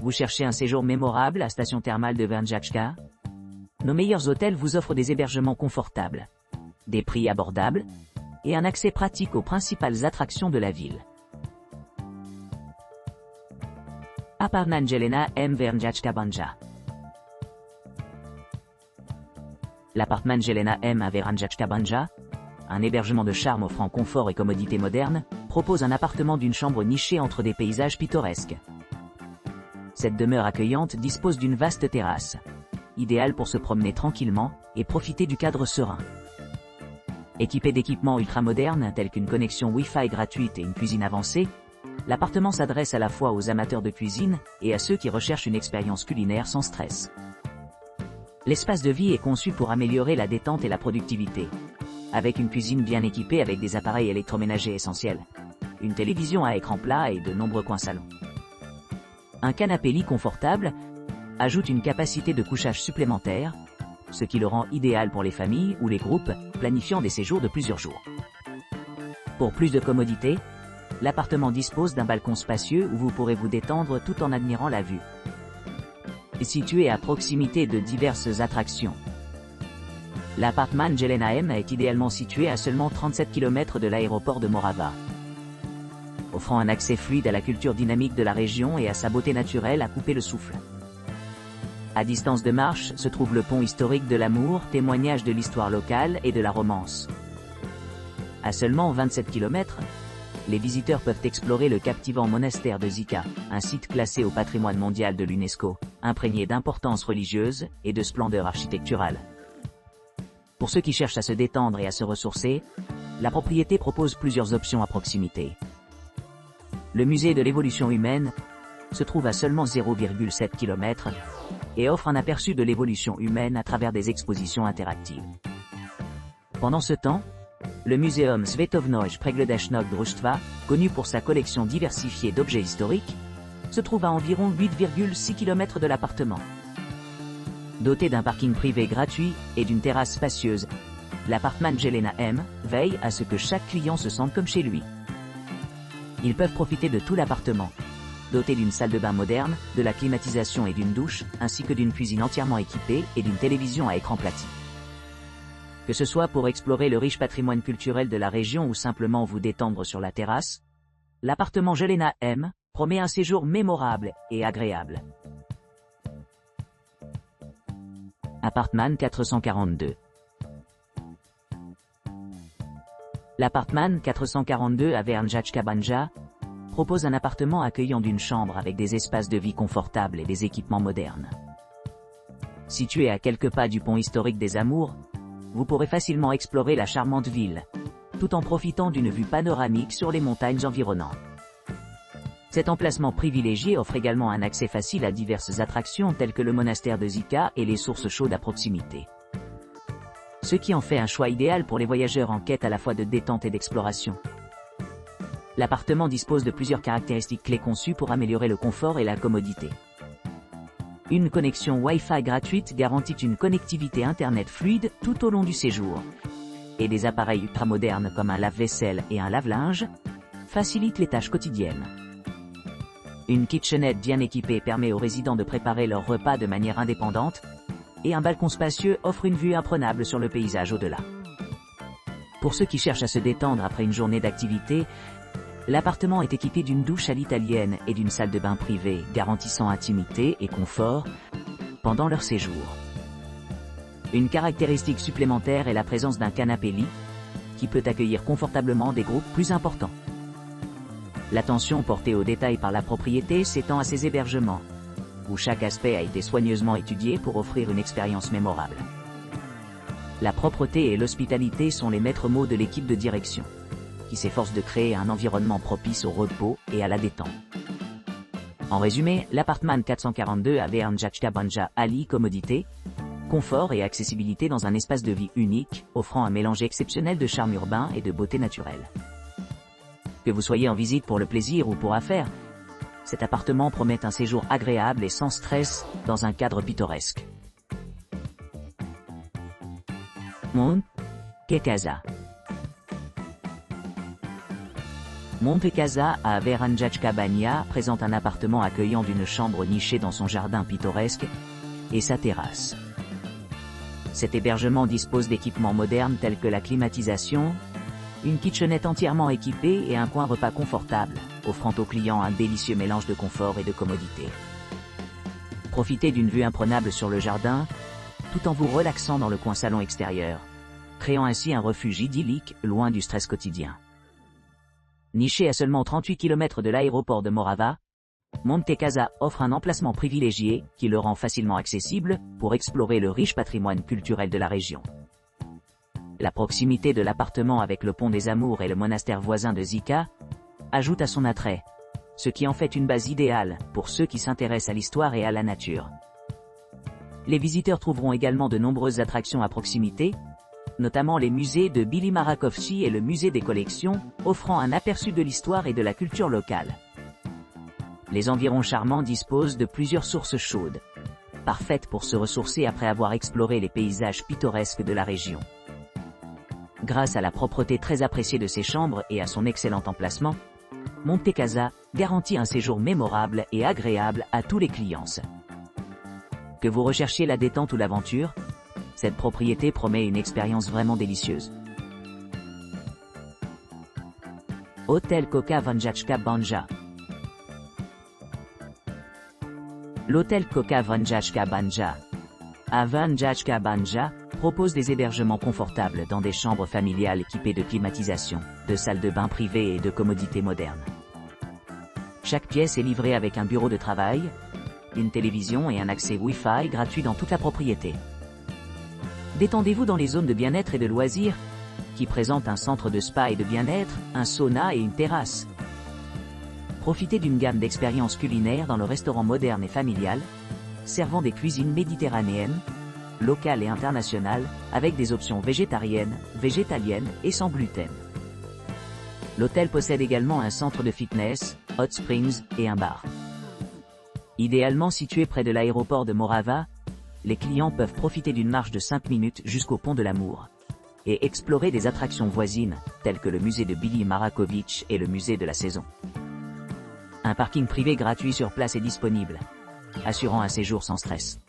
Vous cherchez un séjour mémorable à Station thermale de Vrnjačka? Nos meilleurs hôtels vous offrent des hébergements confortables, des prix abordables et un accès pratique aux principales attractions de la ville. Apartman Jelena M Vrnjačka Banja. L'Apartman Jelena M à Vrnjačka Banja, un hébergement de charme offrant confort et commodité moderne, propose un appartement d'une chambre nichée entre des paysages pittoresques. Cette demeure accueillante dispose d'une vaste terrasse, idéale pour se promener tranquillement et profiter du cadre serein. Équipé d'équipements ultramodernes tels qu'une connexion Wi-Fi gratuite et une cuisine avancée, l'appartement s'adresse à la fois aux amateurs de cuisine et à ceux qui recherchent une expérience culinaire sans stress. L'espace de vie est conçu pour améliorer la détente et la productivité, avec une cuisine bien équipée avec des appareils électroménagers essentiels, une télévision à écran plat et de nombreux coins salon. Un canapé-lit confortable ajoute une capacité de couchage supplémentaire, ce qui le rend idéal pour les familles ou les groupes planifiant des séjours de plusieurs jours. Pour plus de commodité, l'appartement dispose d'un balcon spacieux où vous pourrez vous détendre tout en admirant la vue. Situé à proximité de diverses attractions, l'Apartman Jelena M est idéalement situé à seulement 37 km de l'aéroport de Morava, offrant un accès fluide à la culture dynamique de la région et à sa beauté naturelle à couper le souffle. À distance de marche se trouve le pont historique de l'Amour, témoignage de l'histoire locale et de la romance. À seulement 27 km, les visiteurs peuvent explorer le captivant monastère de Zika, un site classé au patrimoine mondial de l'UNESCO, imprégné d'importance religieuse et de splendeur architecturale. Pour ceux qui cherchent à se détendre et à se ressourcer, la propriété propose plusieurs options à proximité. Le musée de l'évolution humaine se trouve à seulement 0,7 km et offre un aperçu de l'évolution humaine à travers des expositions interactives. Pendant ce temps, le Muséum Svetovnoj Pregledashnog Društva, connu pour sa collection diversifiée d'objets historiques, se trouve à environ 8,6 km de l'appartement. Doté d'un parking privé gratuit et d'une terrasse spacieuse, l'Apartman Jelena M veille à ce que chaque client se sente comme chez lui. Ils peuvent profiter de tout l'appartement, doté d'une salle de bain moderne, de la climatisation et d'une douche, ainsi que d'une cuisine entièrement équipée et d'une télévision à écran plati. Que ce soit pour explorer le riche patrimoine culturel de la région ou simplement vous détendre sur la terrasse, l'appartement Jelena M promet un séjour mémorable et agréable. Apartman 442. L'Apartman 442 à Vrnjačka Banja propose un appartement accueillant d'une chambre avec des espaces de vie confortables et des équipements modernes. Situé à quelques pas du pont historique des Amours, vous pourrez facilement explorer la charmante ville, tout en profitant d'une vue panoramique sur les montagnes environnantes. Cet emplacement privilégié offre également un accès facile à diverses attractions telles que le monastère de Zika et les sources chaudes à proximité. Ce qui en fait un choix idéal pour les voyageurs en quête à la fois de détente et d'exploration. L'appartement dispose de plusieurs caractéristiques clés conçues pour améliorer le confort et la commodité. Une connexion Wi-Fi gratuite garantit une connectivité Internet fluide tout au long du séjour. Et des appareils ultramodernes comme un lave-vaisselle et un lave-linge facilitent les tâches quotidiennes. Une kitchenette bien équipée permet aux résidents de préparer leurs repas de manière indépendante, et un balcon spacieux offre une vue imprenable sur le paysage au-delà. Pour ceux qui cherchent à se détendre après une journée d'activité, l'appartement est équipé d'une douche à l'italienne et d'une salle de bain privée, garantissant intimité et confort pendant leur séjour. Une caractéristique supplémentaire est la présence d'un canapé-lit, qui peut accueillir confortablement des groupes plus importants. L'attention portée aux détails par la propriété s'étend à ces hébergements, où chaque aspect a été soigneusement étudié pour offrir une expérience mémorable. La propreté et l'hospitalité sont les maîtres mots de l'équipe de direction, qui s'efforce de créer un environnement propice au repos et à la détente. En résumé, l'Apartman 442 à Vrnjačka Banja allie commodité, confort et accessibilité dans un espace de vie unique, offrant un mélange exceptionnel de charme urbain et de beauté naturelle. Que vous soyez en visite pour le plaisir ou pour affaires, cet appartement promet un séjour agréable et sans stress dans un cadre pittoresque. Monte Casa. Monte Casa à Veranjačka Banja présente un appartement accueillant d'une chambre nichée dans son jardin pittoresque et sa terrasse. Cet hébergement dispose d'équipements modernes tels que la climatisation, une kitchenette entièrement équipée et un coin repas confortable, offrant aux clients un délicieux mélange de confort et de commodité. Profitez d'une vue imprenable sur le jardin, tout en vous relaxant dans le coin salon extérieur, créant ainsi un refuge idyllique loin du stress quotidien. Niché à seulement 38 km de l'aéroport de Morava, Monte Casa offre un emplacement privilégié qui le rend facilement accessible pour explorer le riche patrimoine culturel de la région. La proximité de l'appartement avec le pont des Amours et le monastère voisin de Zika ajoute à son attrait, ce qui en fait une base idéale pour ceux qui s'intéressent à l'histoire et à la nature. Les visiteurs trouveront également de nombreuses attractions à proximité, notamment les musées de Billy Marakovsky et le musée des collections, offrant un aperçu de l'histoire et de la culture locale. Les environs charmants disposent de plusieurs sources chaudes, parfaites pour se ressourcer après avoir exploré les paysages pittoresques de la région. Grâce à la propreté très appréciée de ses chambres et à son excellent emplacement, Monte Casa garantit un séjour mémorable et agréable à tous les clients. Que vous recherchiez la détente ou l'aventure, cette propriété promet une expérience vraiment délicieuse. Hôtel Koka Veranjačka Banja. L'hôtel Koka Veranjačka Banja à Veranjačka Banja propose des hébergements confortables dans des chambres familiales équipées de climatisation, de salles de bain privées et de commodités modernes. Chaque pièce est livrée avec un bureau de travail, une télévision et un accès Wi-Fi gratuit dans toute la propriété. Détendez-vous dans les zones de bien-être et de loisirs, qui présentent un centre de spa et de bien-être, un sauna et une terrasse. Profitez d'une gamme d'expériences culinaires dans le restaurant moderne et familial, servant des cuisines méditerranéennes, locales et internationales, avec des options végétariennes, végétaliennes et sans gluten. L'hôtel possède également un centre de fitness, hot springs et un bar. Idéalement situé près de l'aéroport de Morava, les clients peuvent profiter d'une marche de 5 minutes jusqu'au pont de l'Amour et explorer des attractions voisines, telles que le musée de Billy Marakovitch et le musée de la saison. Un parking privé gratuit sur place est disponible, assurant un séjour sans stress.